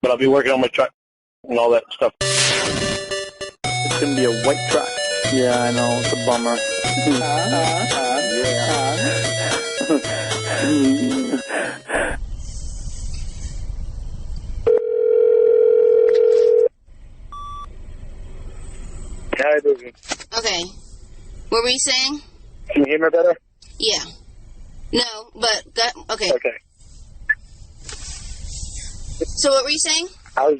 but I'll be working on my truck and all that stuff. It's going to be a white truck. Yeah, I know. It's a bummer. Okay. What were you saying? Can you hear me better? Yeah. No, but... Okay. Okay. So what were you saying? I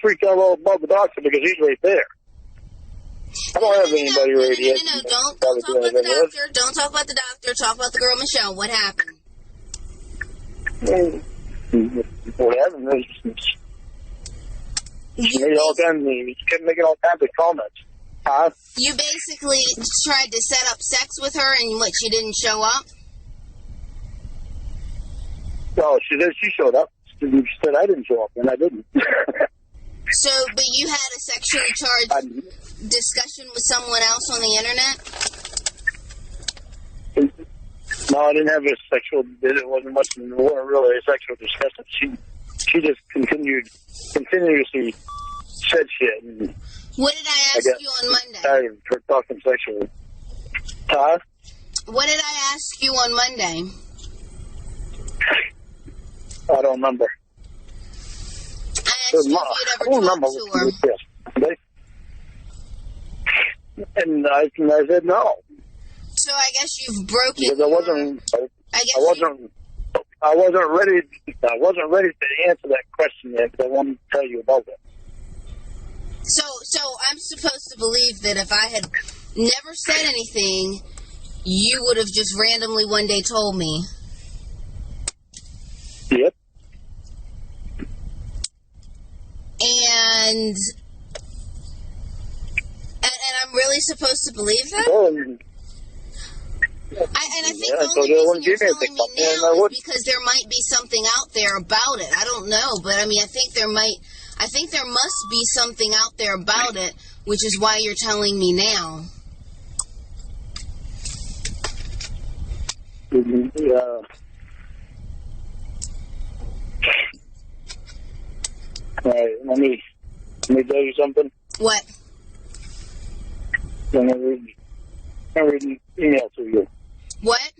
freaked out all about the doctor because he's right there. I don't have anybody right here. No. Don't talk about the doctor. Don't talk about the doctor. Talk about the girl, Michelle. What happened? What happened is... She kept making all kinds of comments. Huh? You basically tried to set up sex with her, and what, she didn't show up? No, she did. She showed up. She said I didn't show up, and I didn't. So, but you had a sexually charged discussion with someone else on the internet? No, I didn't have a sexual. It wasn't much. It wasn't really a sexual discussion. She just continuously said shit. And what did I ask you on Monday? Tired of her talking sexually. Huh? What did I ask you on Monday? I don't remember. I asked you if you'd ever talked to her. And I said no. So I guess you've broken. Because I wasn't ready. I wasn't ready to answer that question yet. Because I wanted to tell you about it. So I'm supposed to believe that if I had never said anything, you would have just randomly one day told me. Yep. And I'm really supposed to believe that? I think the only reason you're telling me now is because there might be something out there about it. I don't know, but I mean, I think there must be something out there about it, which is why you're telling me now. Yeah. All right, let me tell you something. What? I'm gonna read an email to you. What?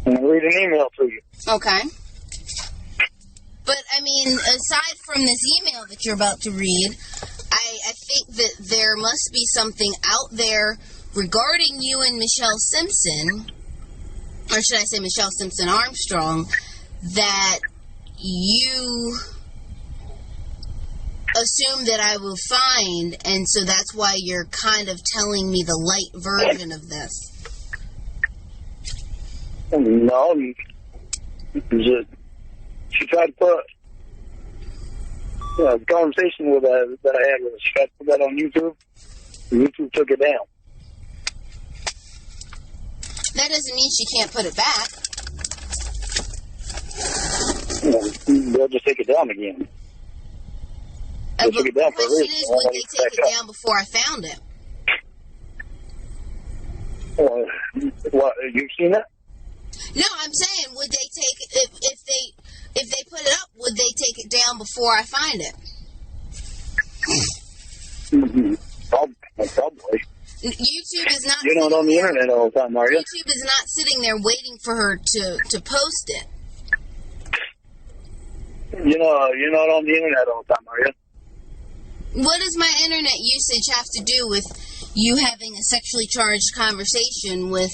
I'm gonna read an email to you. Okay. But, I mean, aside from this email that you're about to read, I think that there must be something out there regarding you and Michelle Simpson, or should I say Michelle Simpson Armstrong, that you assume that I will find, and so that's why you're kind of telling me the light version of this. No, she tried to put a conversation with that I had with her. She tried to put that on YouTube. YouTube took it down. That doesn't mean she can't put it back. They'll just take it down again. They took it down for a reason. The question is, would they take it down before I found it? What, you've seen it? No, I'm saying, would they take it, if they put it up, would they take it down before I find it? Mm-hmm. Probably. YouTube is not... You're not on the internet all the time, are you? YouTube is not sitting there waiting for her to post it. You're not on the internet all the time, are you? What does my internet usage have to do with you having a sexually charged conversation with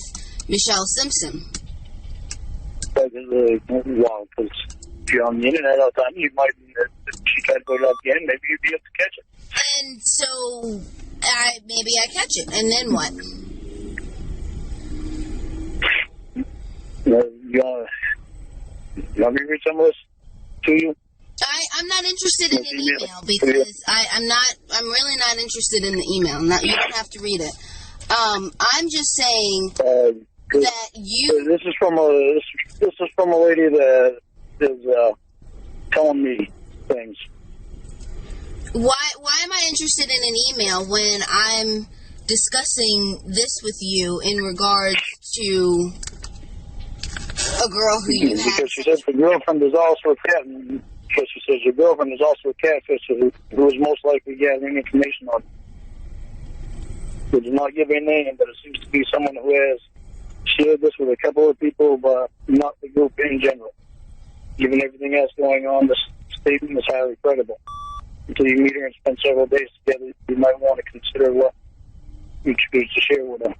Michelle Simpson? Well, because if you're on the internet all the time, you might, if she tried to put it up again, maybe you'd be able to catch it. And so, maybe I catch it, and then what? You want me to read some of this to you? I'm not interested in an email because I'm really not interested in the email. You don't have to read it. I'm just saying that you... This is from a lady that is telling me things. Why am I interested in an email when I'm discussing this with you in regards to A girl who you had. Because she says the girlfriend is also a cat. Because she says your girlfriend is also a catfish who was most likely gathering information on. She did not give a name, but it seems to be someone who has shared this with a couple of people, but not the group in general. Given everything else going on, this statement is highly credible. Until you meet her and spend several days together, you might want to consider what you choose to share with her.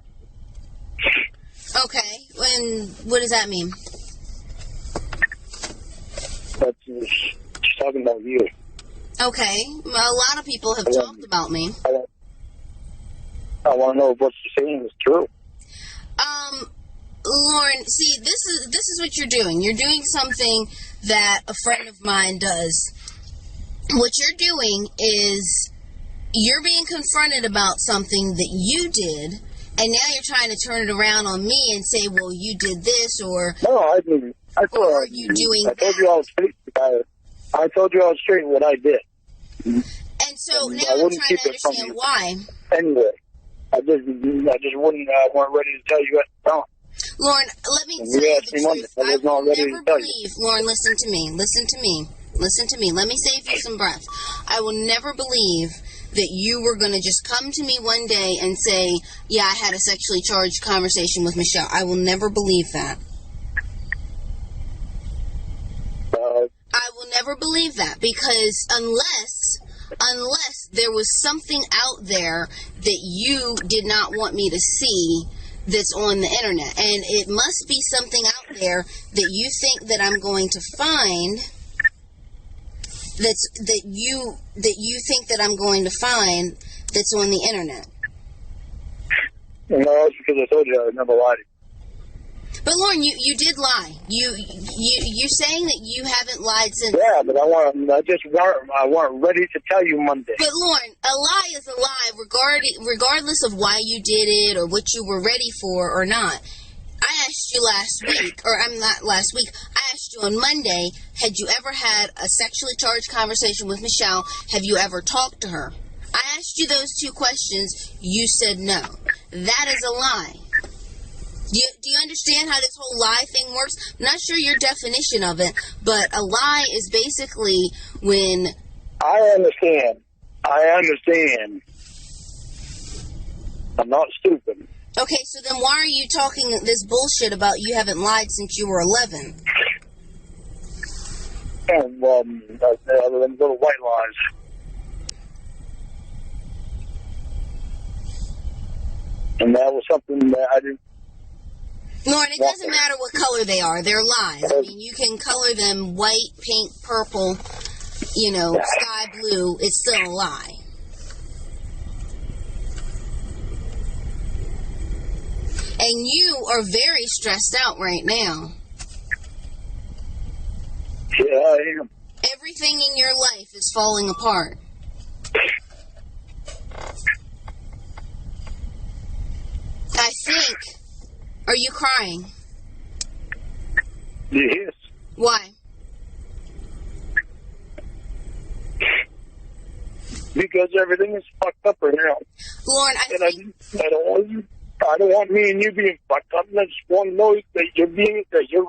Okay, and what does that mean? She's talking about you. Okay, well, a lot of people have talked about me. I want to know if what she's saying is true. Lorne, see, this is what you're doing. You're doing something that a friend of mine does. What you're doing is you're being confronted about something that you did, and now you're trying to turn it around on me and say, well, you did this, or... No, I didn't. I told you doing I told you I was straight about it. I told you I was straight what I did. And so now I'm trying to understand why. Anyway, I just weren't ready to tell you at the time. Lorne, let me tell you the truth. I will never believe, Lorne, listen to me. Let me save you some breath. I will never believe that you were going to just come to me one day and say, yeah, I had a sexually charged conversation with Michelle. I will never believe that. I will never believe that, because unless there was something out there that you did not want me to see that's on the internet, and it must be something out there that you think that I'm going to find that you think that I'm going to find that's on the internet. No, it's because I told you I would never lie to you. But Lorne, you did lie. You're saying that you haven't lied since. Yeah, but I weren't ready to tell you Monday. But Lorne, a lie is a lie, regardless of why you did it or what you were ready for or not. I asked you last week, or I'm not last week. I asked you on Monday, had you ever had a sexually charged conversation with Michelle? Have you ever talked to her? I asked you those two questions. You said no. That is a lie. Do you understand how this whole lie thing works? I'm not sure your definition of it, but a lie is basically when... I understand. I'm not stupid. Okay, so then why are you talking this bullshit about you haven't lied since you were 11? And, other than little white lies. And that was something that I didn't... Lorne, it doesn't matter what color they are. They're lies. I mean, you can color them white, pink, purple, sky blue. It's still a lie. And you are very stressed out right now. Yeah, I am. Everything in your life is falling apart. I think... Are you crying? Yes. Why? Because everything is fucked up right now. Lorne, I don't want me and you being fucked up. I just want to know that you're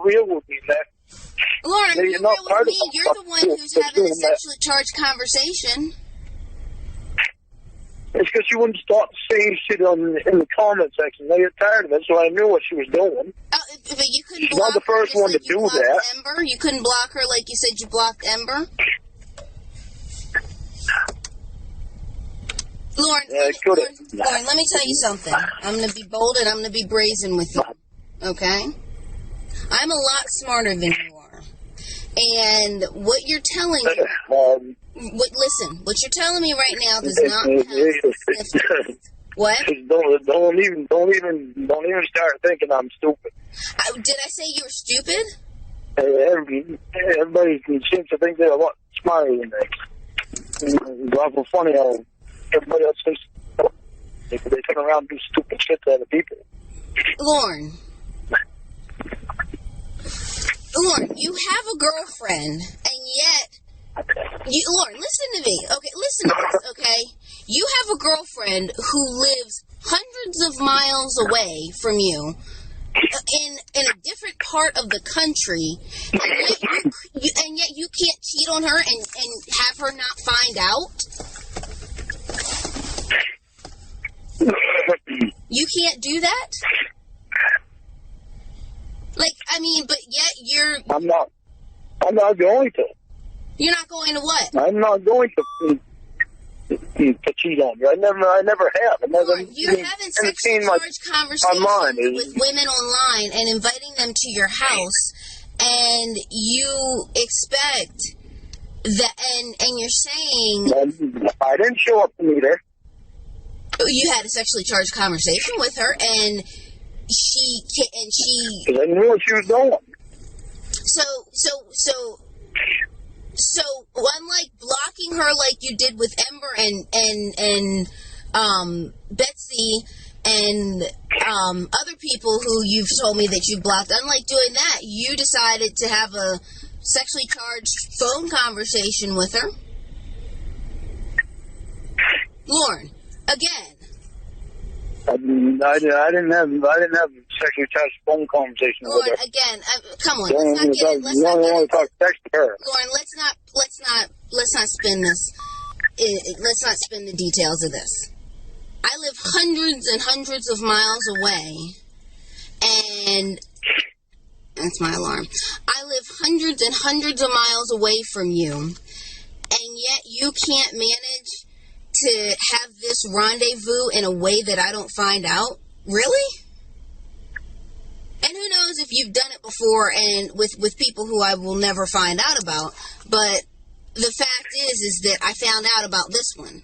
real with me, man. Lorne, you're real with me. You're the one who's having a sexually charged conversation. It's because she wouldn't stop saying shit in the comment section. I get tired of it, so I knew what she was doing. But you couldn't She's block not the first her one to do that. Ember? You couldn't block her like you said you blocked Ember? Lorne, Lorne, let me tell you something. I'm going to be bold and I'm going to be brazen with you. Okay? I'm a lot smarter than you are. And what you're telling me... Listen, what you're telling me right now does not have What? Don't even start thinking I'm stupid. Did I say you were stupid? Everybody seems to think they're a lot smarter than me. It's awful funny how everybody else thinks they turn around and do stupid shit to other people. Lorne, you have a girlfriend, and yet... Lorne, listen to me. Okay, listen to this, okay? You have a girlfriend who lives hundreds of miles away from you, in a different part of the country, and yet you can't cheat on her and have her not find out? You can't do that? Like, I mean, but yet you're... I'm not going to. You're not going to what? I'm not going to cheat on you. I never have. You're having sexually charged conversations with women online and inviting them to your house, and you expect that, and you're saying... I didn't show up to meet her. You had a sexually charged conversation with her, and she... Because I knew what she was doing. So unlike blocking her like you did with Ember and Betsy and other people who you've told me that you blocked, unlike doing that, you decided to have a sexually charged phone conversation with her. Lorne, again. I didn't have a sexually charged phone conversation Lorne, with her. Again, come on. Let's not get into talk text to her. Lorne, let's not spin this. Let's not spin the details of this. I live hundreds and hundreds of miles away, and that's my alarm. I live hundreds and hundreds of miles away from you, and yet you can't manage to have this rendezvous in a way that I don't find out? Really? And who knows if you've done it before and with people who I will never find out about, but the fact is that I found out about this one.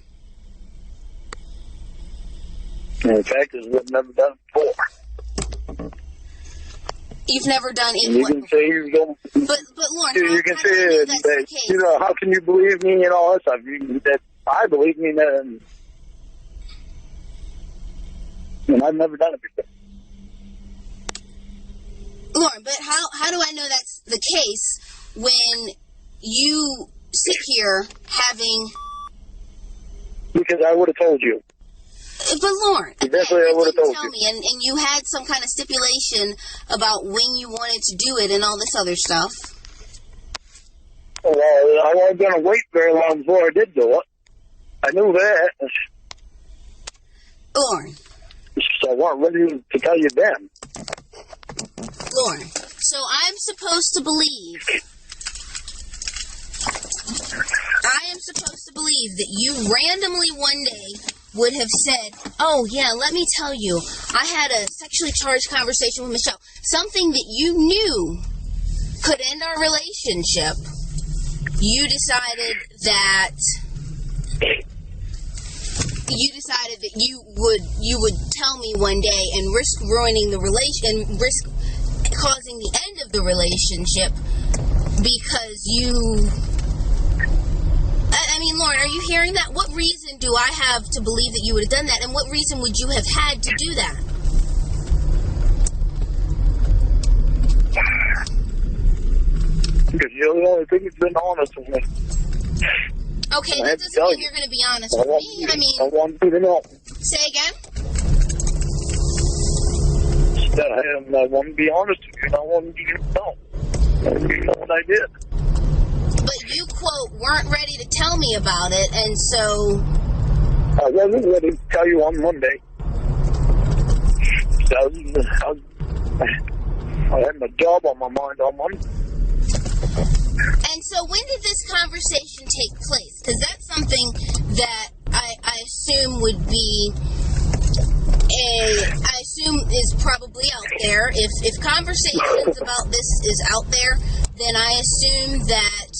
And the fact is we've never done it before. You've never done it before. You can say you're going... But Lorne, you can say that's the case? You know, how can you believe me and all that stuff? I believe me, and I've never done it before. Lorne, but how do I know that's the case when you sit here having... Because I would have told you. But Lorne, eventually I would have told you. Me, and you had some kind of stipulation about when you wanted to do it and all this other stuff. Well, I wasn't going to wait very long before I did do it. I knew that. Lorne. So I wasn't ready to tell you then. Lorne, so I'm supposed to believe... that you randomly one day would have said, oh, yeah, let me tell you, I had a sexually charged conversation with Michelle. Something that you knew could end our relationship. You decided that you would tell me one day and risk ruining the relation and risk causing the end of the relationship because you... I mean, Lorne, are you hearing that? What reason do I have to believe that you would have done that? And what reason would you have had to do that? Because you're the only thing that's been honest with me. Okay, that doesn't mean you're going to be honest with me. I want you to know. Say again? I want to be honest with you, and I want you to know. You know what I did. But you, quote, weren't ready to tell me about it, and so... I wasn't ready to tell you on Monday. I had my job on my mind on Monday. And so when did this conversation take place? Because that's something that I assume would be I assume is probably out there. If conversations about this is out there, then I assume that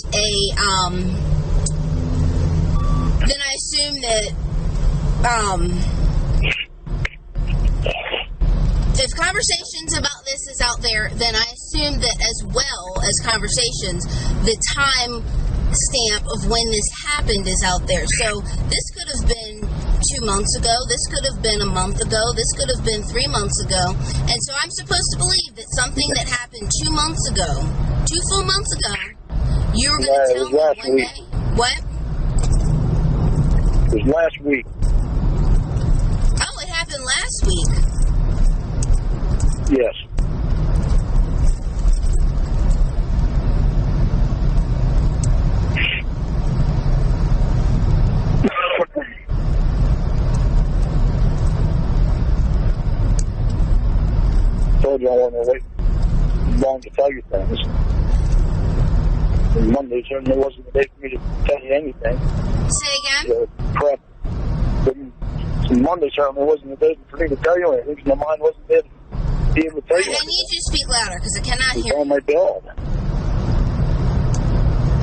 if conversations about this is out there, then I assume that as well as conversations, the time stamp of when this happened is out there. So this could have been 2 months ago, this could have been a month ago, this could have been 3 months ago. And so I'm supposed to believe that something that happened 2 months ago, 2 full months ago, you were going to tell me one day. What? It was last week. Oh, it happened last week. Yes. told me to wait long to tell you things. And Monday certainly wasn't the day for me to tell you anything. Say again? So, crap. Monday certainly wasn't the day for me to tell you anything, because my mind wasn't there to be able to tell you anything. I need you to speak louder, because I cannot hear you. On my bed.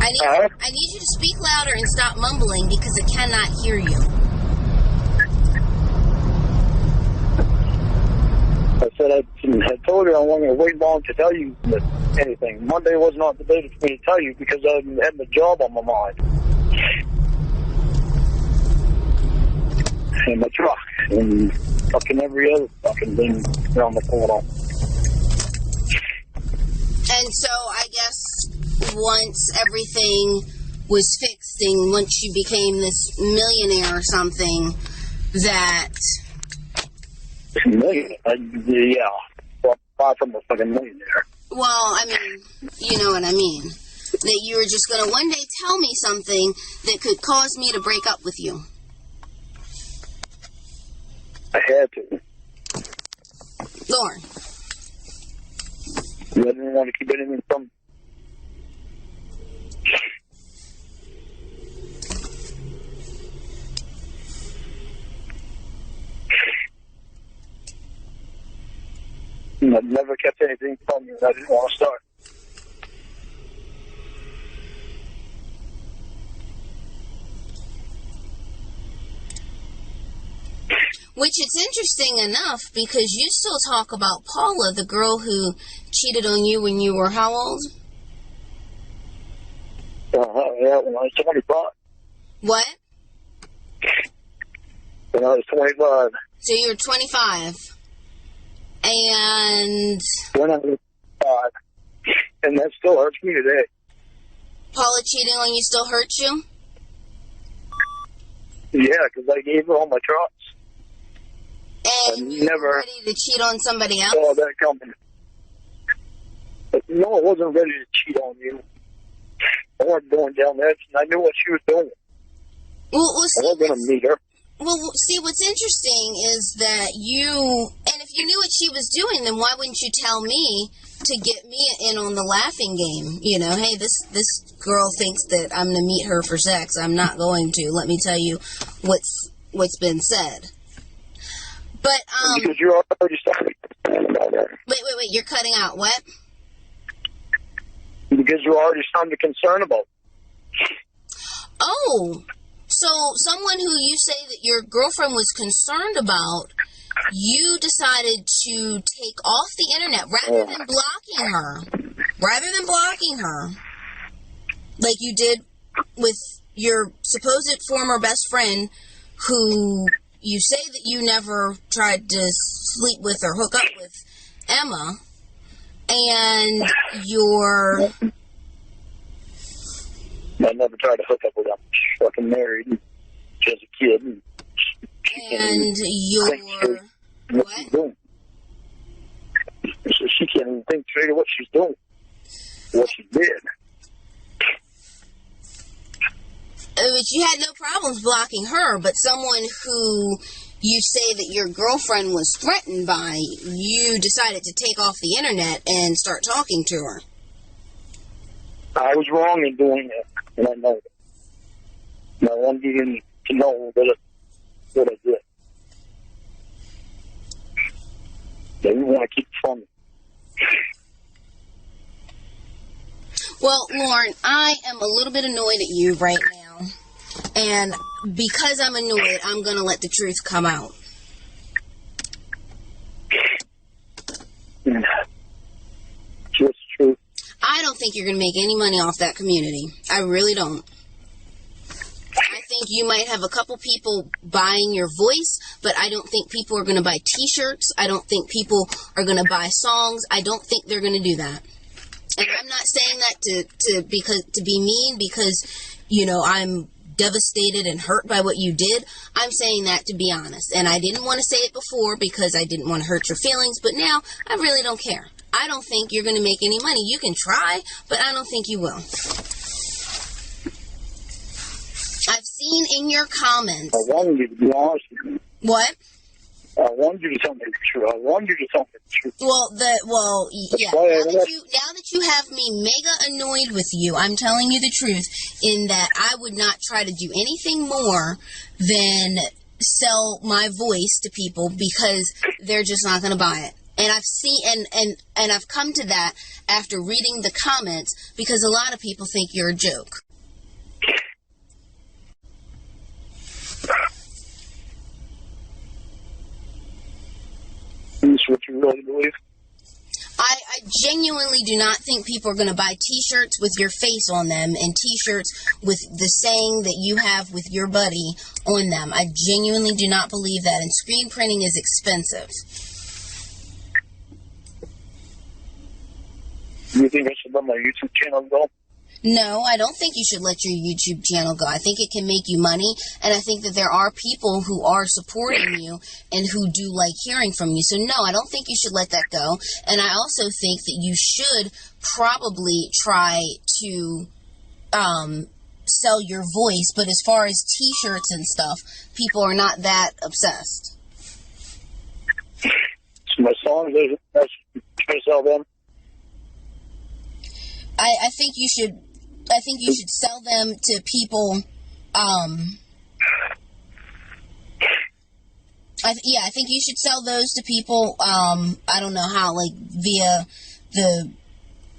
I need you to speak louder and stop mumbling, because I cannot hear you. I said I told you I wasn't going to wait long to tell you anything. Monday was not the day for me to tell you, because I had the job on my mind. And my truck, and fucking every other fucking thing around the corner. And so I guess once everything was fixed and once you became this millionaire or something, that... Millionaire? Yeah. Far from a fucking millionaire. Well, I mean, you know what I mean. That you were just going to one day tell me something that could cause me to break up with you. I had to. Lorne. I didn't want to keep anything from... I've never kept anything from you, and I didn't want to start. Which it's interesting enough, because you still talk about Paula, the girl who cheated on you when you were how old? Yeah, when I was 25. What? When I was 25. So you were 25. And... When I was 25. And that still hurts me today. Paula cheating on you still hurts you? Yeah, because I gave her all my trucks. And you were ready to cheat on somebody else? Oh, that company. But no, I wasn't ready to cheat on you. I wasn't going down there, and I knew what she was doing. Well, I wasn't going to meet her. Well, see, what's interesting is that you... And if you knew what she was doing, then why wouldn't you tell me to get me in on the laughing game? You know, hey, this girl thinks that I'm going to meet her for sex. I'm not going to. Let me tell you what's been said. But, because you're already starting to concern about her. Wait, you're cutting out. What? Because you're already starting to concern about her. Oh, so someone who you say that your girlfriend was concerned about, you decided to take off the internet rather than blocking her, like you did with your supposed former best friend who... You say that you never tried to sleep with or hook up with Emma, and you're... I never tried to hook up with Emma. She's fucking married. She has a kid. And you're... What? She's doing. So she can't even think straight of what she's doing. What she did. But you had no problems blocking her, but someone who you say that your girlfriend was threatened by, you decided to take off the internet and start talking to her. I was wrong in doing it, and I know it. And I wanted you to know that I did. They didn't want to keep it from me. Well, Lorne, I am a little bit annoyed at you right now. And because I'm annoyed, I'm going to let the truth come out. What's the truth? I don't think you're going to make any money off that community. I really don't. I think you might have a couple people buying your voice, but I don't think people are going to buy t-shirts. I don't think people are going to buy songs. I don't think they're going to do that. And I'm not saying that to be mean because, you know, I'm devastated and hurt by what you did. I'm saying that to be honest. And I didn't want to say it before because I didn't want to hurt your feelings, but now I really don't care. I don't think you're going to make any money. You can try, but I don't think you will. I've seen in your comments... I wanted you to be honest with me. What? I wanted you to tell me the truth. I wanted you to tell me the truth. Yeah. Now that you have me mega annoyed with you, I'm telling you the truth in that I would not try to do anything more than sell my voice to people because they're just not going to buy it. And I've seen, and I've come to that after reading the comments because a lot of people think you're a joke. Is this what you really believe? I genuinely do not think people are going to buy T-shirts with your face on them and T-shirts with the saying that you have with your buddy on them. I genuinely do not believe that, and screen printing is expensive. Do you think I should let my YouTube channel go? No, I don't think you should let your YouTube channel go. I think it can make you money, and I think that there are people who are supporting you and who do like hearing from you. So no, I don't think you should let that go. And I also think that you should probably try to sell your voice, but as far as T-shirts and stuff, people are not that obsessed. So my songs, I should try to sell them? I think you should sell them to people. I think you should sell those to people. I don't know how, like via the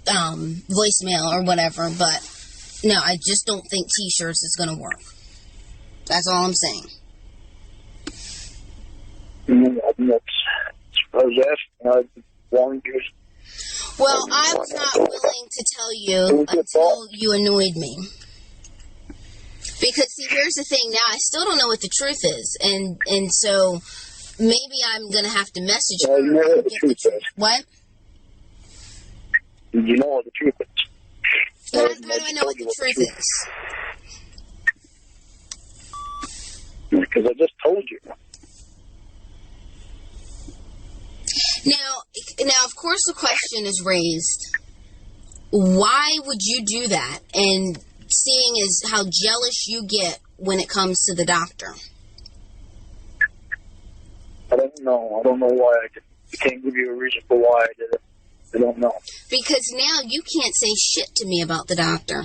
voicemail or whatever. But no, I just don't think T-shirts is going to work. That's all I'm saying. I was asking. Long years. Well, I was not willing to tell you until you annoyed me. Because, see, here's the thing. Now, I still don't know what the truth is. And so, maybe I'm going to have to message her. You know what the truth is. What? You know what the truth is. How do I know what the truth is? Because I just told you. Now, of course, the question is raised, why would you do that? And seeing as how jealous you get when it comes to the doctor. I don't know. I don't know why I did it. I can't give you a reason for why I did it. I don't know. Because now you can't say shit to me about the doctor.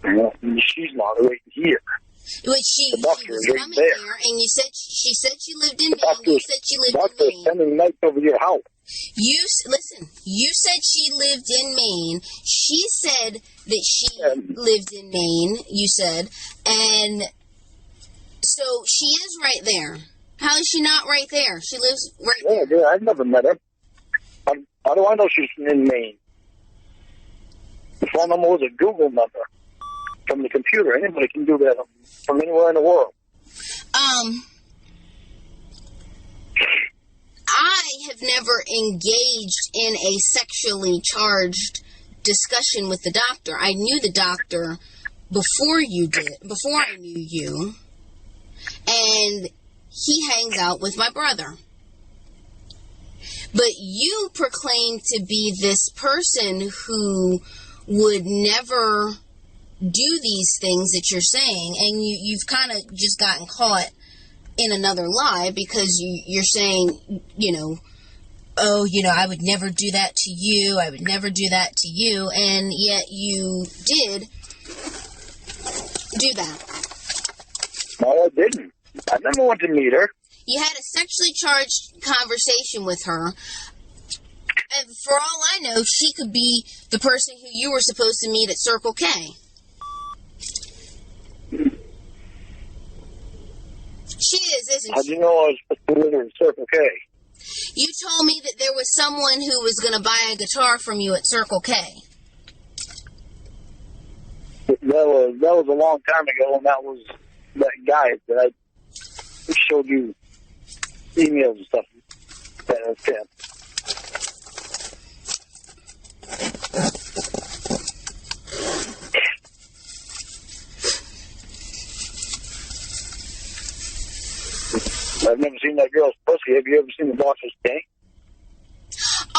Well, she's not right here. But she was coming there, and she said she lived in Maine. You said she lived in Maine. Doctor's spending nights over your house. You said she lived in Maine. She said that she lived in Maine, you said. And so she is right there. How is she not right there? She lives right there. Yeah, I've never met her. How do I know she's in Maine? The phone number was a Google number from the computer. Anybody can do that from anywhere in the world. I have never engaged in a sexually charged discussion with the doctor. I knew the doctor before I knew you, and he hangs out with my brother. But you proclaim to be this person who would never do these things that you're saying, and you've kind of just gotten caught in another lie because you're saying, I would never do that to you, I would never do that to you, and yet you did do that. No, I didn't. I never went to meet her. You had a sexually charged conversation with her. And for all I know, she could be the person who you were supposed to meet at Circle K. She is, isn't she? How do you know I was supposed to meet her at Circle K? You told me that there was someone who was going to buy a guitar from you at Circle K. That was a long time ago, and that was that guy that I showed you emails and stuff. Yeah. I've never seen that girl's pussy. Have you ever seen the boxer's tank?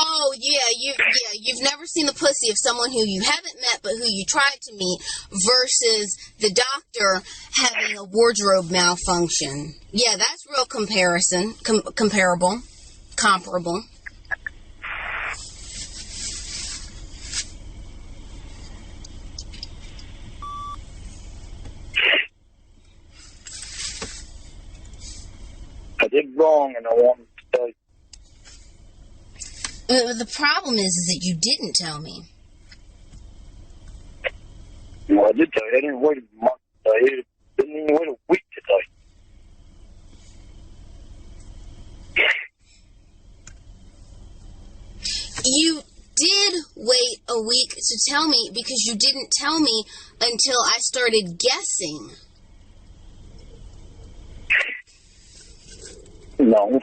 Oh, you've never seen the pussy of someone who you haven't met but who you tried to meet versus the doctor having a wardrobe malfunction. Yeah, that's real comparable. I did wrong, and I wanted to tell you. The problem is that you didn't tell me. Well, I did tell you. I didn't wait a month to tell you. I didn't even wait a week to tell you. You did wait a week to tell me because you didn't tell me until I started guessing. No.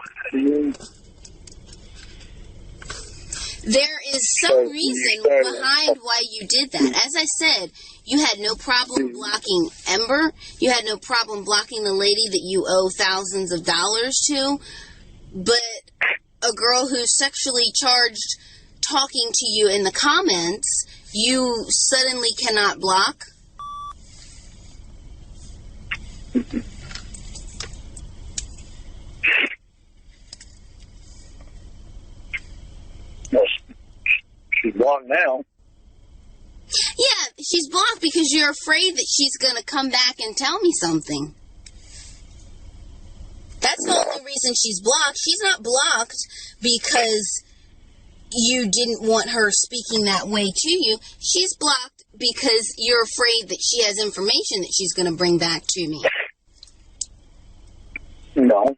There is some reason behind why you did that. As I said, you had no problem blocking Ember. You had no problem blocking the lady that you owe thousands of dollars to. But a girl who's sexually charged talking to you in the comments, you suddenly cannot block? She's blocked now. Yeah, she's blocked because you're afraid that she's going to come back and tell me something. That's the only reason she's blocked. She's not blocked because you didn't want her speaking that way to you. She's blocked because you're afraid that she has information that she's going to bring back to me. No.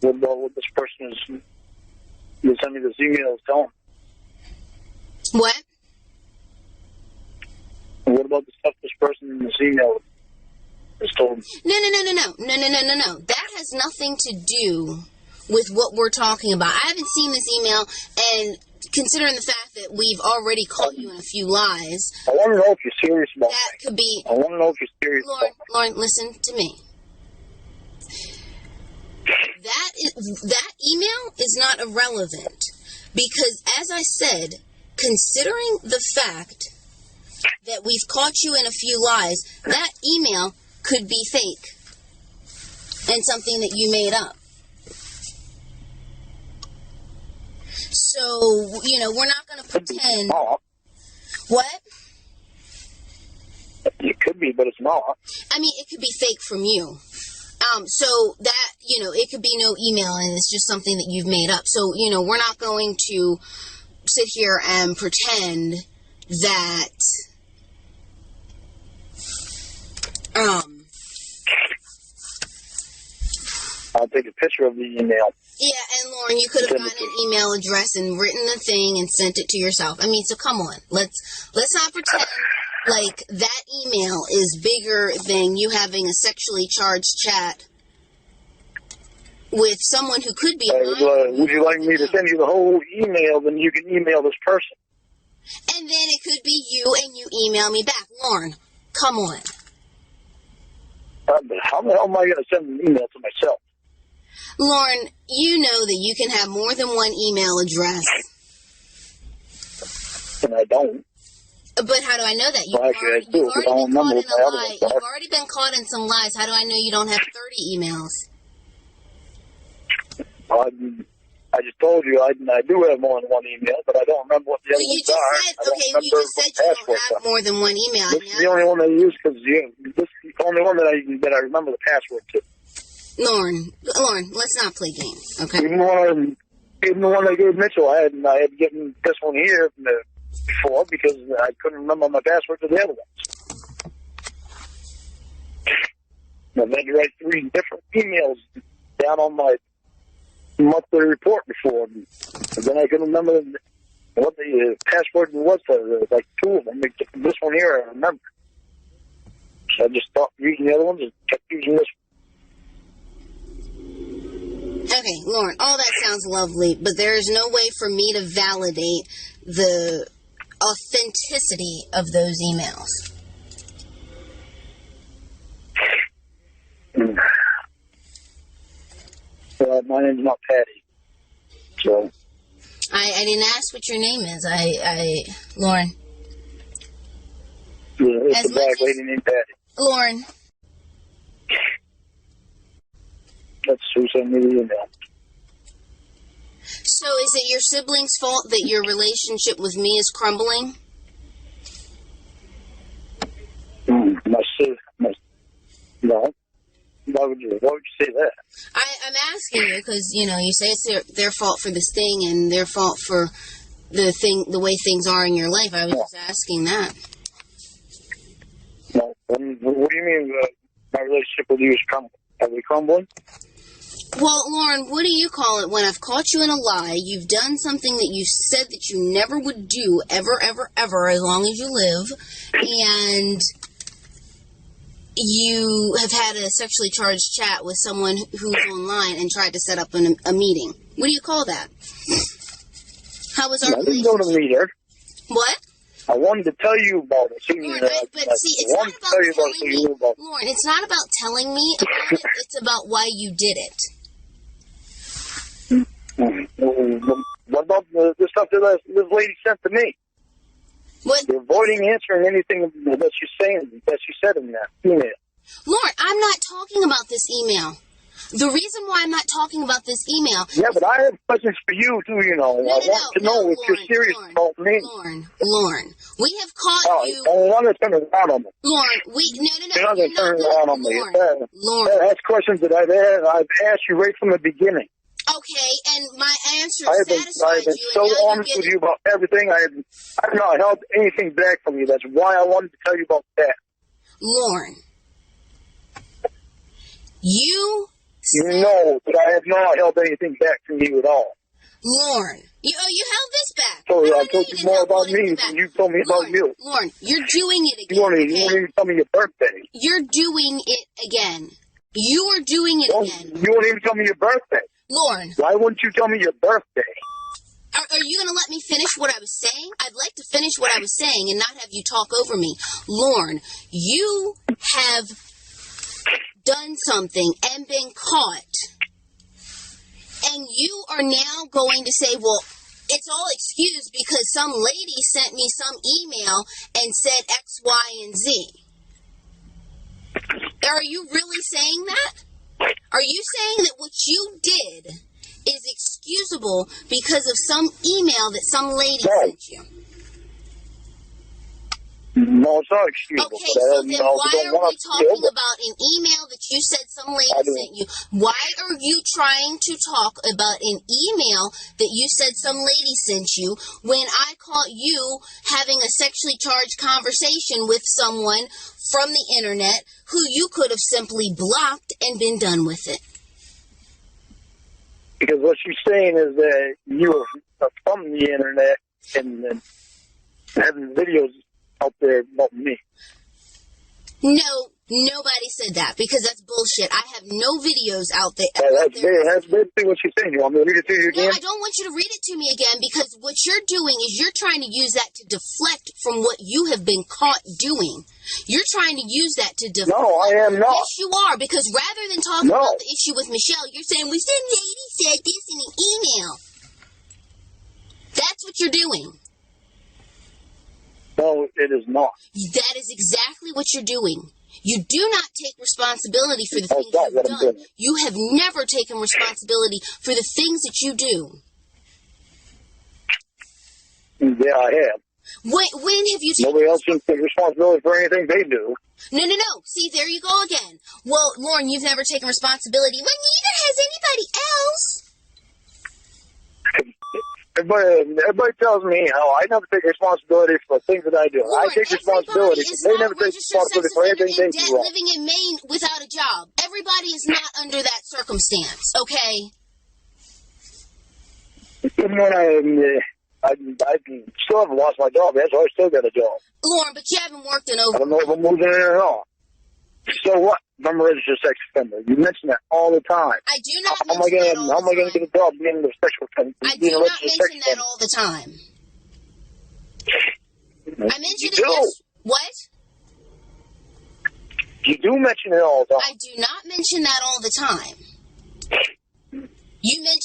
What about what this person is? You sent me this email telling. What? What about the stuff this person in this email is told? No. That has nothing to do with what we're talking about. I haven't seen this email, and considering the fact that we've already caught you in a few lies, I want to know if you're serious about that me. could be. I want to know if you're serious. Lorne, listen to me. That email is not irrelevant because, as I said, considering the fact that we've caught you in a few lies, that email could be fake and something that you made up. So, we're not going to pretend. What? It could be, but it's not. I mean, it could be fake from you. So that, it could be no email and it's just something that you've made up. So, we're not going to sit here and pretend that, I'll take a picture of the email. Yeah, and Lorne, you could have gotten an email address and written the thing and sent it to yourself. I mean, so come on. Let's not pretend like that email is bigger than you having a sexually charged chat with someone who could be. Would you like me to send you the whole email? Then you can email this person. And then it could be you, and you email me back. Lorne, come on. How the hell am I going to send an email to myself? Lorne, you know that you can have more than one email address. And I don't. But how do I know that? You've already been caught in some lies. How do I know you don't have 30 emails? I just told you I do have more than one email, but I don't remember what the other ones are. You just said you don't have more than one email. This is the only one I use because this is the only one that I remember the password to. Lorne, let's not play games, okay? Even the one I gave Mitchell, I had given this one here before because I couldn't remember my password to the other ones. I had to write 3 different emails down on my monthly report before, and then I couldn't remember what the password was for like 2 of them. This one here I remember. So I just stopped using the other ones and kept using this one. Okay, Lorne, all that sounds lovely, but there is no way for me to validate the authenticity of those emails. My name's not Patty. So. I didn't ask what your name is. Lorne. It's a black lady named Patty. Lorne. That's who sent me the email. So is it your sibling's fault that your relationship with me is crumbling? No. Why would you say that? I'm asking you because, you say it's their fault for this thing and their fault for the way things are in your life. I was just asking that. No. What do you mean my relationship with you is crumbling? Are we crumbling? Well, Lorne, what do you call it when I've caught you in a lie? You've done something that you said that you never would do ever, ever, ever as long as you live, and you have had a sexually charged chat with someone who's online and tried to set up a meeting. What do you call that? How was our relationship? I didn't go to meet her. What? I wanted to tell you about it. Lorne, it's not about telling me. Lorne, it's not about telling me about it. It's about why you did it. What about the stuff that this lady sent to me? What? You're avoiding answering anything that she said in that email. Lorne, I'm not talking about this email. The reason why I'm not talking about this email... Yeah, but I have questions for you, too, I want to know if you're serious about me. Lorne, we have caught you... I'm not going to turn it around on me. Lorne, You're not going to turn it around on me. Lorne. That's questions that I've asked you right from the beginning. Okay, and my answer I have satisfied been you. so honest with you about everything. I have not held anything back from you. That's why I wanted to tell you about that. Lorne, you know that I have not held anything back from you at all. Lorne, you held this back. So I told you more about me than you told me about you. Lorne, you're doing it again. You won't even tell me your birthday. You're doing it again. You are doing it again. You won't even tell me your birthday. Lorne. Why wouldn't you tell me your birthday? Are you going to let me finish what I was saying? I'd like to finish what I was saying and not have you talk over me. Lorne, you have done something and been caught. And you are now going to say, well, it's all excused because some lady sent me some email and said X, Y, and Z. Are you really saying that? Are you saying that what you did is excusable because of some email that some lady sent you? No, it's not excusable. Okay, so then why are we talking about an email that you said some lady sent you? Why are you trying to talk about an email that you said some lady sent you when I caught you having a sexually charged conversation with someone from the internet who you could have simply blocked and been done with it? Because what she's saying is that you are from the internet and having videos out there about me. No, nobody said that because that's bullshit. I have no videos out there. That's basically what she's saying. You want me to read it to you again? No, I don't want you to read it to me again because what you're doing is you're trying to use that to deflect from what you have been caught doing. You're trying to use that to deflect. No, I am not. Yes, you are, because rather than talking about the issue with Michelle, you're saying, well, some lady said this in an email. That's what you're doing. No, it is not. That is exactly what you're doing. You do not take responsibility for the things you've done. You have never taken responsibility for the things that you do. Yeah, I have. When have you taken... Nobody else can take responsibility for anything they do. No. See, there you go again. Well, Lorne, you've never taken responsibility. Well, neither has anybody else. Everybody tells me how I never take responsibility for things that I do. Lorne, I take responsibility, but they never take responsibility for anything they do wrong. Living in Maine without a job. Everybody is not under that circumstance, okay? Even when I still haven't lost my job yet, so I still got a job. Lorne, but you haven't worked in over... I don't know if I'm moving in or not. So what? I'm a registered sex offender. You mention that all the time. I do not mention that all the time. How am I going to get a job being a sexual offender? I do not mention that all the time. I mention it yes. What? You do mention it all the time. I do not mention that all the time.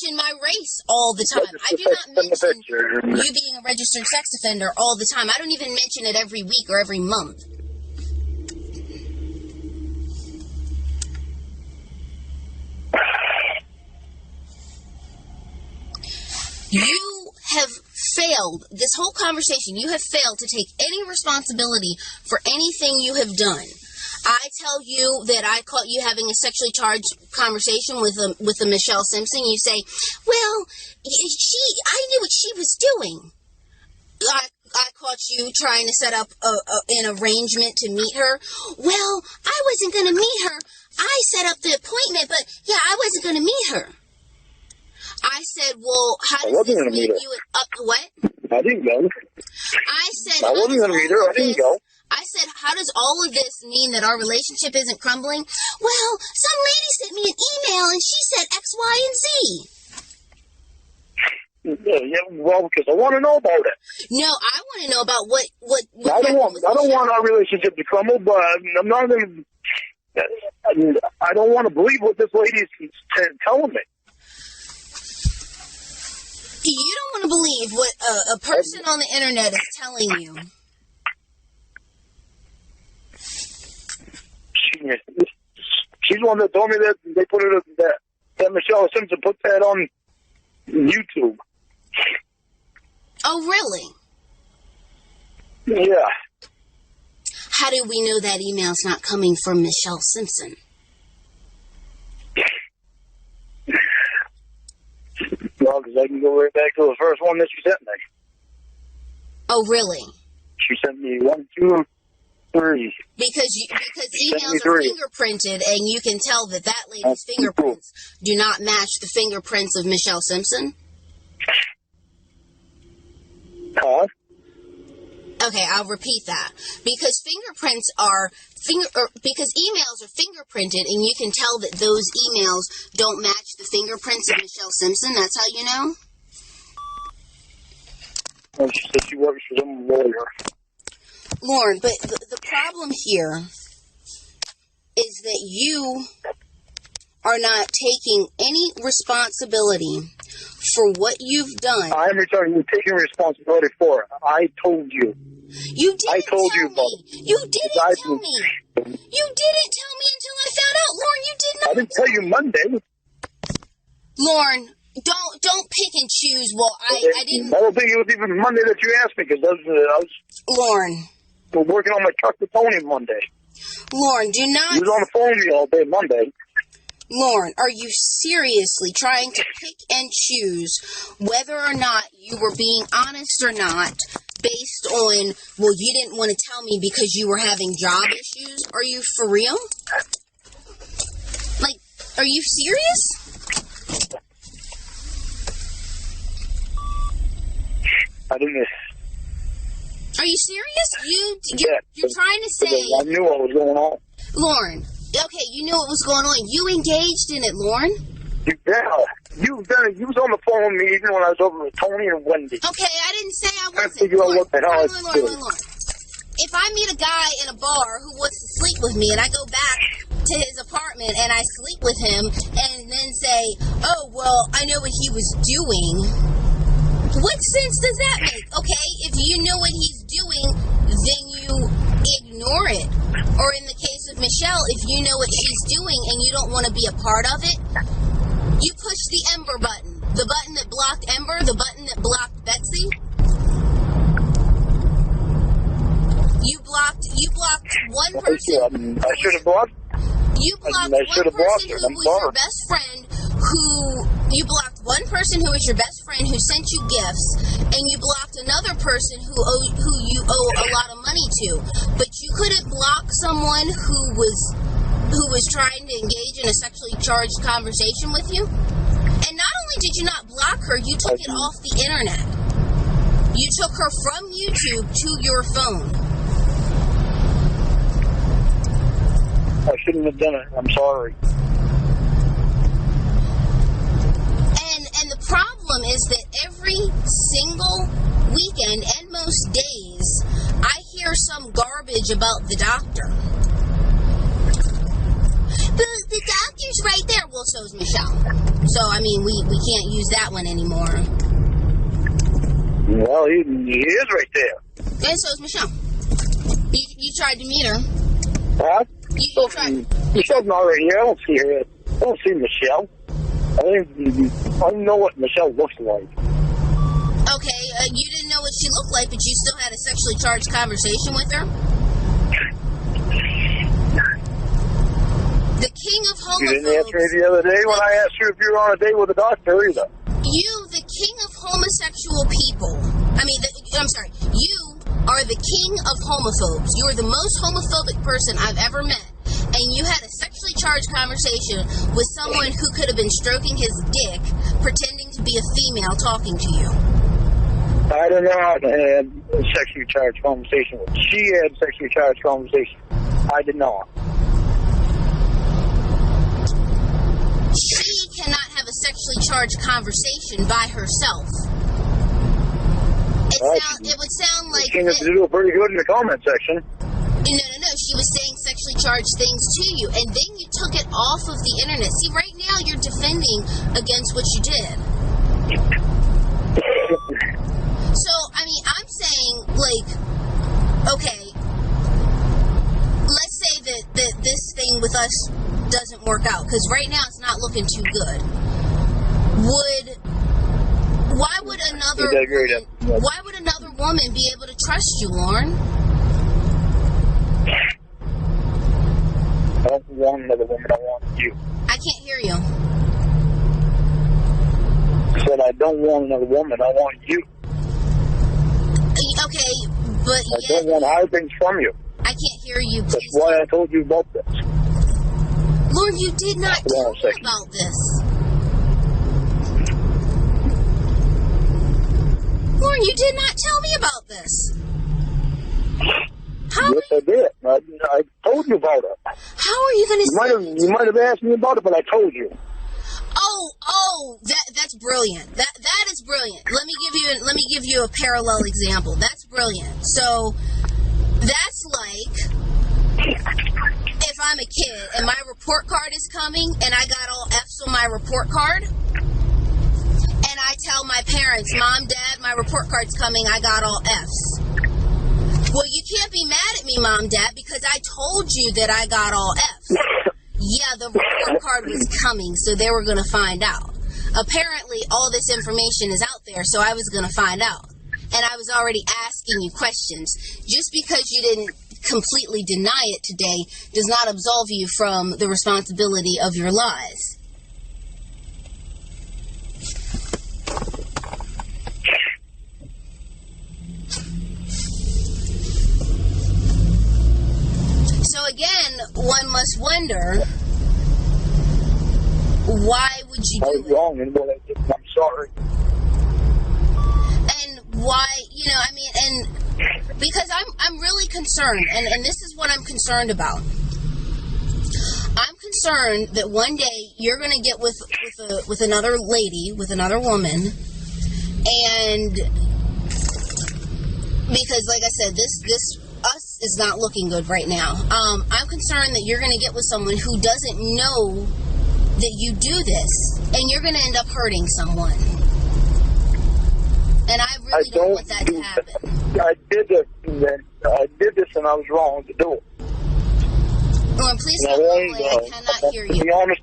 mention my race all the time. I do not mention you being a registered sex offender all the time. I don't even mention it every week or every month. You have failed, this whole conversation, you have failed to take any responsibility for anything you have done. I tell you that I caught you having a sexually charged conversation with a Michelle Simpson. You say, well, I knew what she was doing. I caught you trying to set up an arrangement to meet her. Well, I wasn't going to meet her. I set up the appointment, but yeah, I wasn't going to meet her. I said, well, how does this make you up? What? I didn't go. I said, I wasn't going to meet her. I didn't go. I said, how does all of this mean that our relationship isn't crumbling? Well, some lady sent me an email and she said X, Y, and Z. Yeah, well, because I want to know about it. No, I want to know about what I don't want our relationship to crumble, but I'm not going to. I don't want to believe what this lady is telling me. You don't want to believe what a person on the internet is telling you. She's the one that told me that they put it that Michelle Simpson put that on YouTube. Oh, really? Yeah. How do we know that email's not coming from Michelle Simpson? Well, because I can go right back to the first one that she sent me. Oh, really? She sent me 1, 2, 3. Because emails are fingerprinted, and you can tell that lady's fingerprints do not match the fingerprints of Michelle Simpson. Huh? Okay, I'll repeat that. Because fingerprints are because emails are fingerprinted, and you can tell that those emails don't match the fingerprints of Michelle Simpson. That's how you know? Well, she said she works for some lawyer. Lorne, but the problem here is that you are not taking any responsibility for what you've done. I'm taking responsibility for it. I told you. You didn't I told tell you, me. You didn't tell me. You didn't tell me until I found out. Lorne, you did not. I didn't tell you Monday. Lorne, don't pick and choose. Well, I didn't. I don't think it was even Monday that you asked me, because I was Lorne. Working on my truck with Tony Monday. Lorne, do not. He was on the phone with me all day Monday. Lorne, are you seriously trying to pick and choose whether or not you were being honest or not based on, well, you didn't want to tell me because you were having job issues? Are you for real? Like, are you serious? I didn't. Are you serious? Yeah, you're trying to say... I knew what was going on. Lorne, okay, you knew what was going on. You engaged in it, Lorne? You was on the phone with me even when I was over with Tony and Wendy. Okay, I didn't say I wasn't. Figure out what the hell I was doing. Lorne. If I meet a guy in a bar who wants to sleep with me and I go back to his apartment and I sleep with him and then say, oh, well, I know what he was doing, what sense does that make? Okay, if you know what he's doing, then you ignore it. Or in the case of Michelle, if you know what she's doing and you don't want to be a part of it, you push the Ember button. The button that blocked Ember, the button that blocked Betsy. You blocked one person. I should have blocked. You blocked one person who was your best friend. You blocked one person who was your best friend who sent you gifts, and you blocked another person who you owe a lot of money to. But you couldn't block someone who was trying to engage in a sexually charged conversation with you. And not only did you not block her, you took it off the internet. You took her from YouTube to your phone. I shouldn't have done it. I'm sorry. And the problem is that every single weekend and most days, I hear some garbage about the doctor. The doctor's right there. well, so is Michelle. So, I mean, we can't use that one anymore. Well, he is right there. And so is Michelle. You tried to meet her. Huh? You tried. Michelle's not right here. I don't see her. I don't see Michelle. I don't know what Michelle looks like. Okay, you didn't know what she looked like, but you still had a sexually charged conversation with her? The king of homophobes. You didn't answer me the other day when I asked you if you were on a date with a doctor either. You, the king of homosexual people. You are the king of homophobes. You are the most homophobic person I've ever met. And you had a sexually charged conversation with someone who could have been stroking his dick, pretending to be a female talking to you. I don't know how to have a sexually charged conversation with. She had a sexually charged conversation. I did not. She cannot have a sexually charged conversation by herself. It would sound like... She seemed to do pretty good in the comment section. No. She was saying sexually charged things to you, and then you took it off of the internet. See, right now you're defending against what you did. So, I mean, I'm saying, like, okay, let's say that this thing with us doesn't work out, because right now it's not looking too good. Why would another woman be able to trust you, Lorne? I don't want another woman, I want you. I can't hear you. I said I don't want another woman, I want you. Okay, but I don't want to hide things from you. I can't hear you, please. That's why I told you about this. Lord, you did not tell me about this. Lord, you did not tell me about this. Yes, I did. I told you about it. How are you going to You might have asked me about it, but I told you. Oh, that's brilliant. That is brilliant. Let me give you a parallel example. That's brilliant. So that's like if I'm a kid and my report card is coming and I got all F's on my report card, and I tell my parents, Mom, Dad, my report card's coming, I got all F's. Well, you can't be mad at me, Mom, Dad, because I told you that I got all F's. Yeah, the report card was coming, so they were going to find out. Apparently, all this information is out there, so I was going to find out. And I was already asking you questions. Just because you didn't completely deny it today does not absolve you from the responsibility of your lies. So again, one must wonder, why would you do it? I was wrong in what I did. I'm sorry. And why, and because I'm really concerned, and this is what I'm concerned about. I'm concerned that one day you're going to get with another lady, with another woman, and because, like I said, this us is not looking good right now. I'm concerned that you're going to get with someone who doesn't know that you do this, and you're going to end up hurting someone. And I really don't want that to happen. I did this, and I was wrong to do it. Lorne, please stop mumbling. I cannot hear you. To be honest,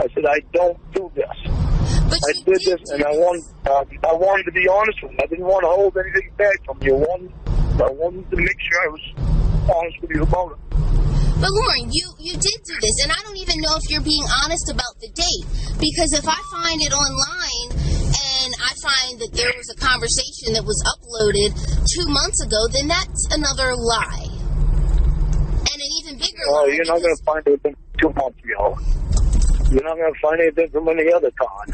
I said I don't do this. But I did this, and I wanted to be honest with you. I didn't want to hold anything back from you. I wanted to make sure I was honest with you about it. But Lorne, you did do this, and I don't even know if you're being honest about the date. Because if I find it online, and I find that there was a conversation that was uploaded 2 months ago, then that's another lie. And an even bigger lie. Oh, you're not going to find anything 2 months ago. You're not going to find anything from any other time.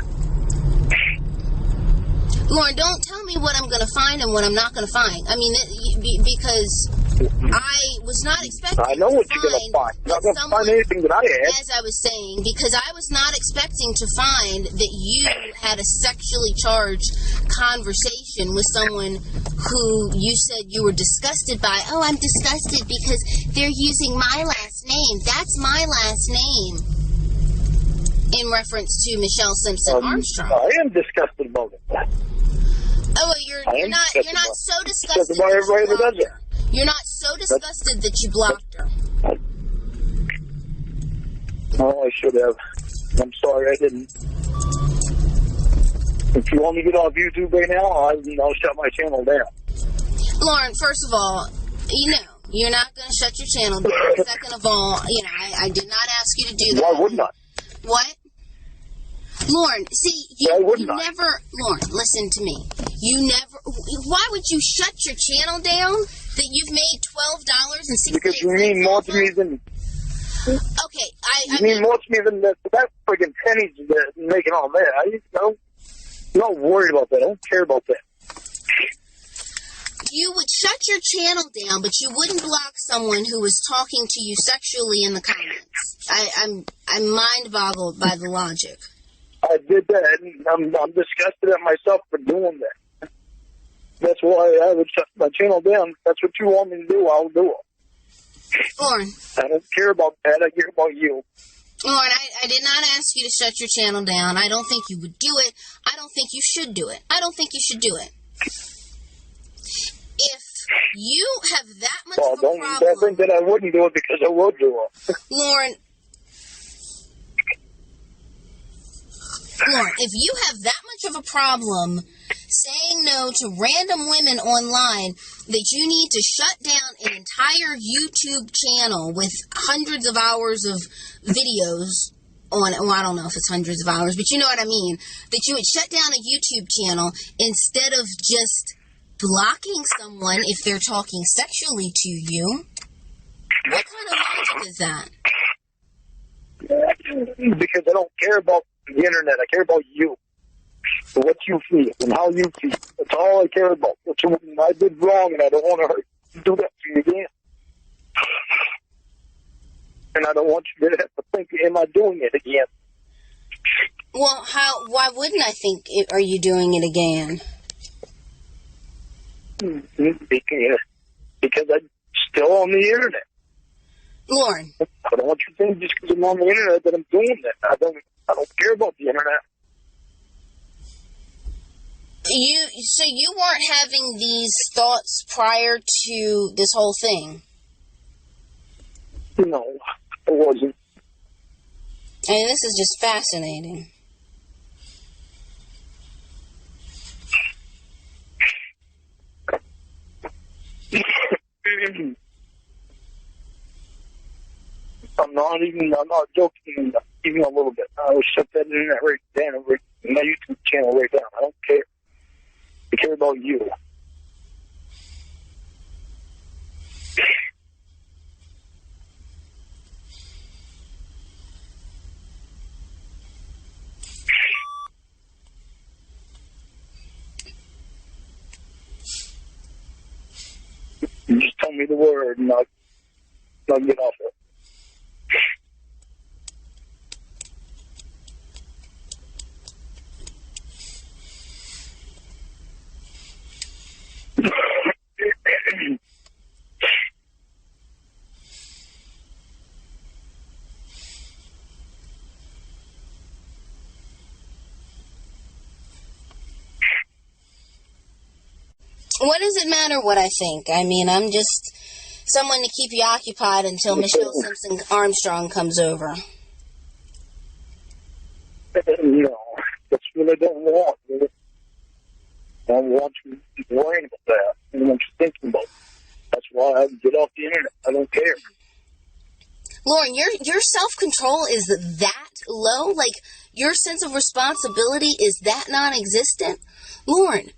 Lorne, don't tell me what I'm going to find and what I'm not going to find. I mean, because I was not expecting I know to what you're going to find. You're not going to find anything that I had. As I was saying, because I was not expecting to find that you had a sexually charged conversation with someone who you said you were disgusted by. Oh, I'm disgusted because they're using my last name. That's my last name. In reference to Michelle Simpson Armstrong. I am disgusted about it. Oh, well, you're not so disgusted about everybody that does it. You're not so disgusted that you blocked her. Oh, I should have. I'm sorry, I didn't. If you want me to get off YouTube right now, I'll shut my channel down. Lorne, first of all, you're not going to shut your channel down. Second of all, I did not ask you to do that. Why wouldn't I? What? Lorne, see, never... Lorne, listen to me. Why would you shut your channel down that you've made $12.68? Because you mean more to me than... Okay, You mean more to me than that friggin' pennies that making all that. I'm not worried about that. I don't care about that. You would shut your channel down, but you wouldn't block someone who was talking to you sexually in the comments. I'm mind-boggled by the logic. I did that, and I'm disgusted at myself for doing that. That's why I would shut my channel down. If that's what you want me to do, I'll do it. Lorne. I don't care about that. I care about you. Lorne, I did not ask you to shut your channel down. I don't think you would do it. I don't think you should do it. I don't think you should do it. If you have that much of a problem... Don't think that I wouldn't do it because I would do it. Lorne, if you have that much of a problem saying no to random women online that you need to shut down an entire YouTube channel with hundreds of hours of videos on it, well, I don't know if it's hundreds of hours, but you know what I mean, that you would shut down a YouTube channel instead of just blocking someone if they're talking sexually to you. What kind of logic is that? Because I don't care about the internet. I care about you. What you feel and how you feel. That's all I care about. I did wrong and I don't want to do that to you again. And I don't want you to have to think, am I doing it again? Well, why wouldn't I think, are you doing it again? Because I'm still on the internet. Lorne. I don't want you to think just because I'm on the internet that I'm doing it. I don't care about the internet. So you weren't having these thoughts prior to this whole thing? No, I wasn't. I mean, this is just fascinating. I'm not joking even a little bit. I would shut that internet right down, my YouTube channel right down. I don't care. I care about you. You just tell me the word and I'll get off it. What does it matter what I think? I mean, I'm just someone to keep you occupied until Michelle Simpson Armstrong comes over. No, that's what I don't want. I don't want you worrying about that. I don't want you thinking about it. That's why I get off the internet. I don't care. Lorne, your self-control is that low? Like, your sense of responsibility is that non-existent? Lorne,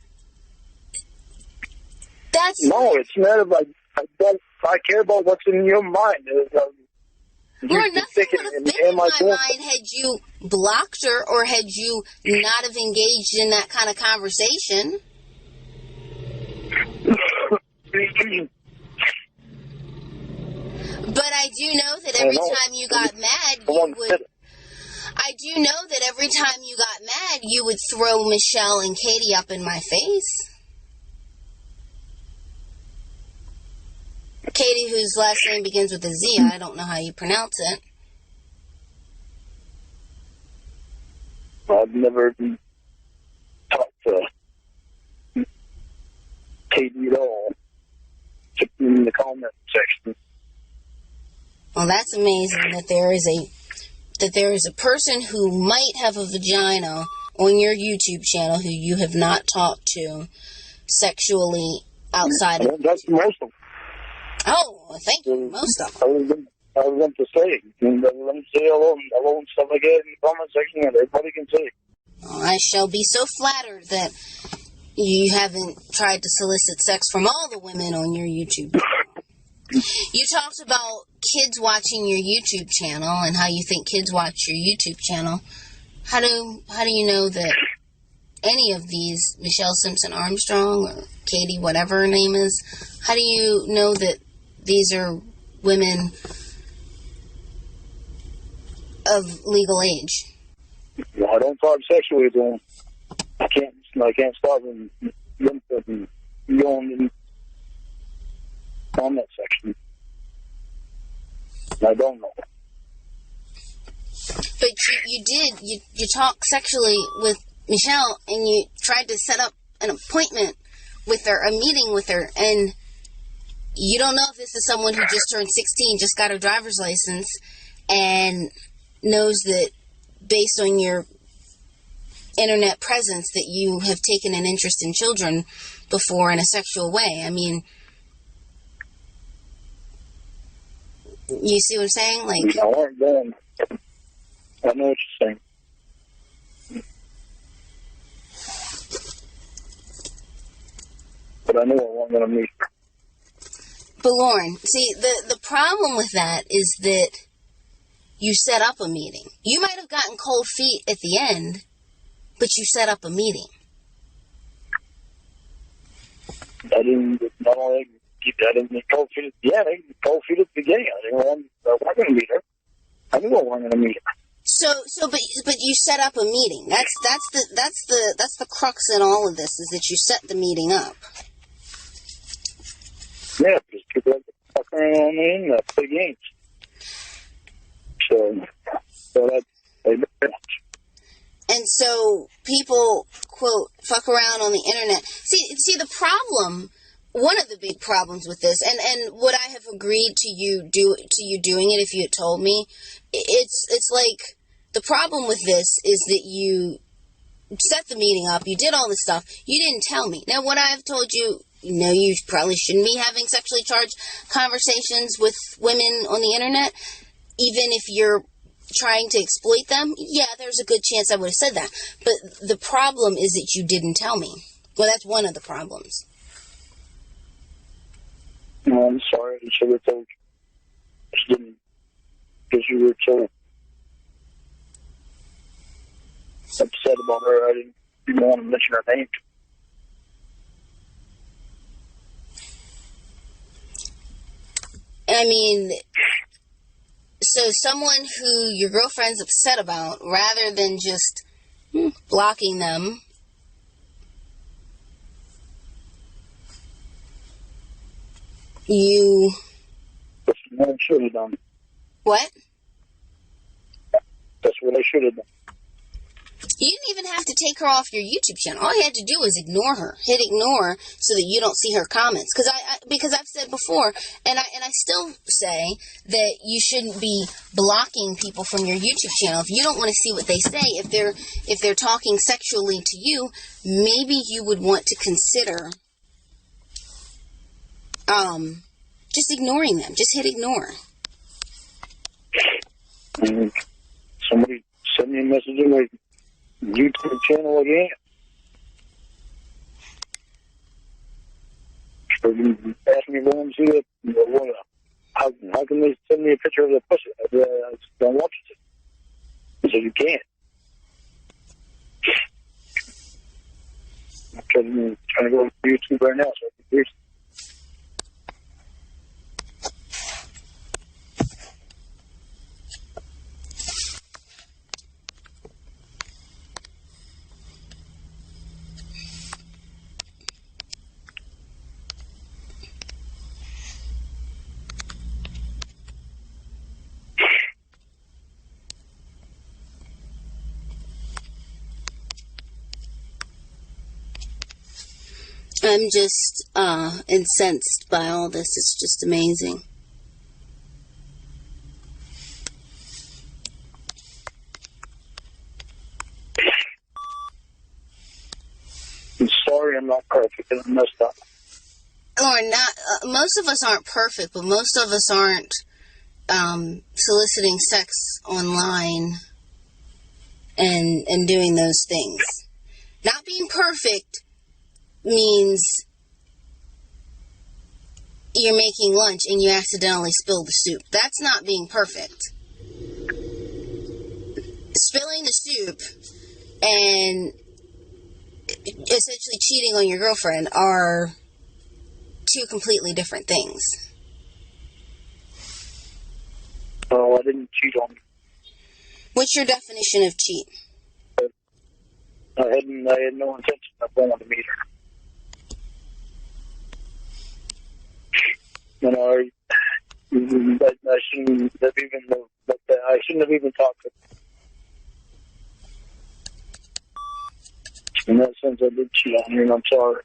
that's... No, it's not about... I care about what's in your mind. Lorne, nothing would have been in my mind had you blocked her or had you not have engaged in that kind of conversation. But I do know that every time you got mad, you would... I do know that every time you got mad, you would throw Michelle and Katie up in my face. Katie, whose last name begins with a Z, I don't know how you pronounce it. I've never talked to Katie at all, except in the comment section. Well, that's amazing that there is a person who might have a vagina on your YouTube channel who you have not talked to sexually outside of... That's most of them. Oh, thank you. Most of them. I was going to say, let them say hello and stuff like that in the comment section, and everybody can say it. Oh, I shall be so flattered that you haven't tried to solicit sex from all the women on your YouTube channel. You talked about kids watching your YouTube channel and how you think kids watch your YouTube channel. How do you know that any of these, Michelle Simpson Armstrong or Katie, whatever her name is, how do you know that these are women of legal age? Well, I don't talk sexually to them. I can't stop them from going in the comment section. I don't know. But you talk sexually with Michelle, and you tried to set up an appointment with her, a meeting with her, and you don't know if this is someone who just turned 16, just got her driver's license, and knows that based on your internet presence that you have taken an interest in children before in a sexual way. I mean, you see what I'm saying? Like, I weren't going. I know what you're saying. But I knew I wasn't going to meet her. But Lorne, see, the problem with that is that you set up a meeting. You might have gotten cold feet at the end, but you set up a meeting. I didn't get cold feet. Yeah, I get cold feet at the beginning. I wasn't going to meet her. I knew I wasn't going to meet her. But you set up a meeting. That's the crux in all of this, is that you set the meeting up. Yeah, because people like to fuck around on the internet, play games. So that's... And so people, quote, fuck around on the internet. See the problem, one of the big problems with this, and would I have agreed to you doing it if you had told me? It's like, the problem with this is that you set the meeting up, you did all this stuff, you didn't tell me. Now, would I have told you, you probably shouldn't be having sexually charged conversations with women on the internet, even if you're trying to exploit them? Yeah, there's a good chance I would have said that. But the problem is that you didn't tell me. Well, that's one of the problems. No, I'm sorry. I should have told you. I didn't. Because you were so upset about her. I didn't want to mention her name. I mean, so someone who your girlfriend's upset about, rather than just blocking them, you... That's what I should have done. What? That's what I should have done. You didn't even have to take her off your YouTube channel. All you had to do was ignore her. Hit ignore so that you don't see her comments. Because I've said before, and I still say that you shouldn't be blocking people from your YouTube channel. If you don't want to see what they say, if they're talking sexually to you, maybe you would want to consider just ignoring them. Just hit ignore. Somebody sent me a message in my YouTube channel again. Asked me to go and see it. How can they send me a picture of the pussy? I don't want you to. He said, you can't. I'm trying to go to YouTube right now so I can hear. I'm just incensed by all this. It's just amazing. I'm sorry I'm not perfect and I messed up. Lorne, most of us aren't perfect, but most of us aren't soliciting sex online and doing those things. Not being perfect means you're making lunch and you accidentally spill the soup. That's not being perfect. Spilling the soup and essentially cheating on your girlfriend are two completely different things. Oh, I didn't cheat on you. What's your definition of cheat? I had no intention of going to meet her. You know, I shouldn't have even talked to her. In that sense, I did cheat on you, and I'm sorry.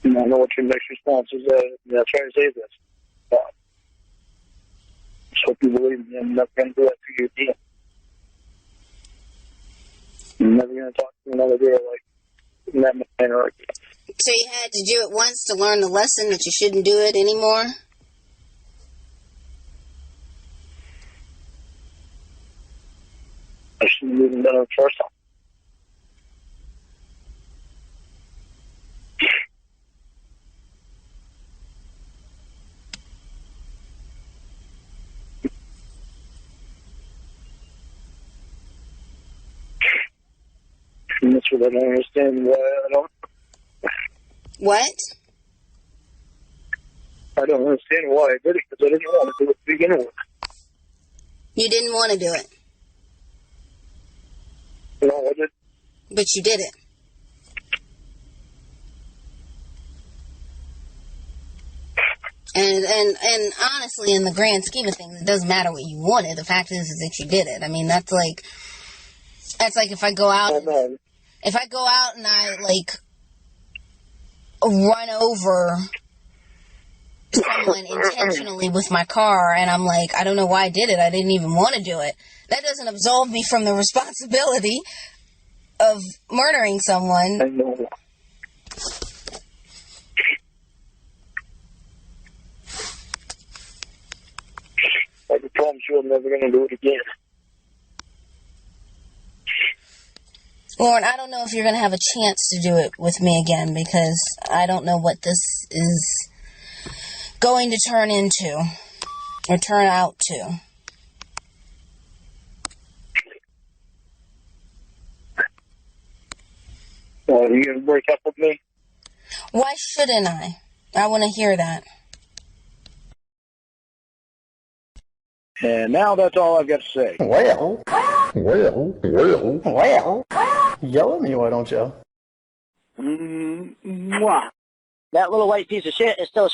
And I know what your next response is. I'll try to say this. Just hope you believe me. I'm never going to do that to you again. I'm never going to talk to another girl like in that manner again. So you had to do it once to learn the lesson that you shouldn't do it anymore? I shouldn't have even done it the first time. And that's what I don't understand why I don't. What? I don't understand why I did it, because I didn't want to do it to begin with. You didn't want to do it. No, I did. But you did it. And honestly, in the grand scheme of things, it doesn't matter what you wanted. The fact is that you did it. I mean, that's like if I go out, if I go out and I like run over someone intentionally with my car, and I'm like, I don't know why I did it. I didn't even want to do it. That doesn't absolve me from the responsibility of murdering someone. I know. I can promise you I'm never going to do it again. Lorne, I don't know if you're going to have a chance to do it with me again, because I don't know what this is going to turn into or turn out to. Are you going to break up with me? Why shouldn't I? I want to hear that. And now that's all I've got to say. Well, yell at me, why don't you? Mwah. That little white piece of shit is still